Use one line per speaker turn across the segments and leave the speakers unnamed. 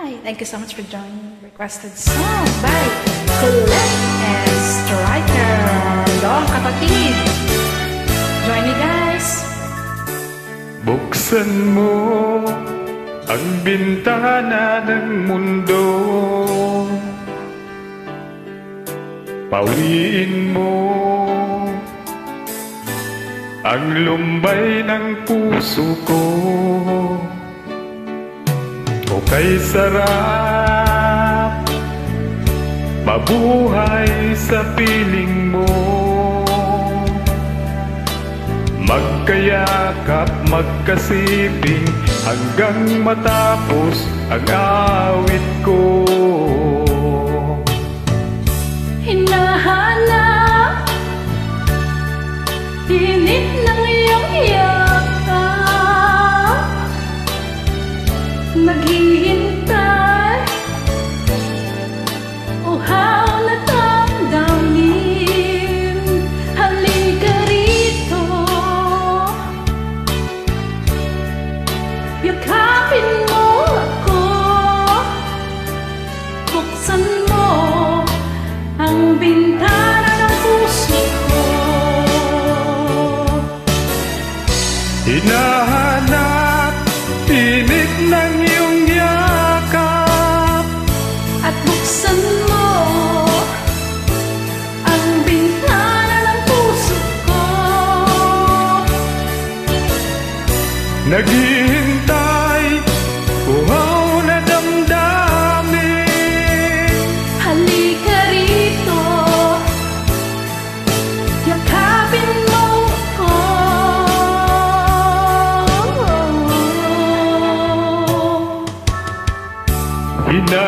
Hi, thank you so much for joining requested song by Colette and Striker. Dong kapatid. Join me guys.
Buksan mo ang bintana ng mundo, pawiin mo ang lumbay ng puso ko. O kay sarap mabuhay sa piling mo, magkayakap, magkasibing hanggang matapos ang awit ko.
Hinahanap init ng iyong yakap, naghihintay uhaw na damdamin. Halika rito, yakapin mo ako, buksan mo ang bintana ng puso ko.
Hinahanap init ng iyong yakap,
At buksan mo ang bintana ng puso ko.
naghihintay uhaw na damdamin.
Halika rito, yakapin mo ako.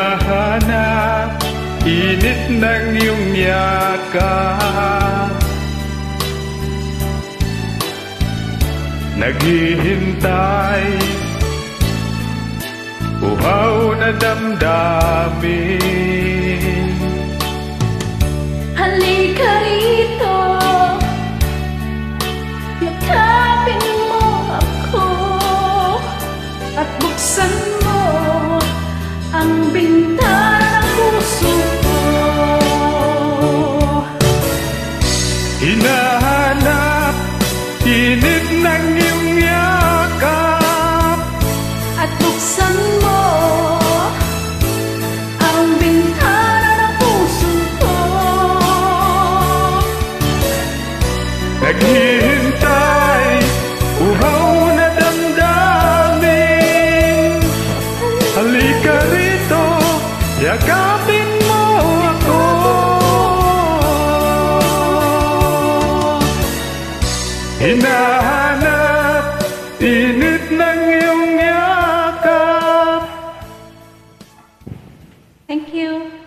Hinahanap init ng iyong yakap, naghihintay uhaw na damdamin.
Halika rito, yakapin mo ako, at buksan mo ang bintana ng puso ko.
Hinahanap init ng iyong yakap,
At buksan mo ang bintana ng puso ko.
naghihintay uhaw na damdamin. Halika rito, yakapin mo ako. Hinahanap init ng iyong yakap.
Thank you.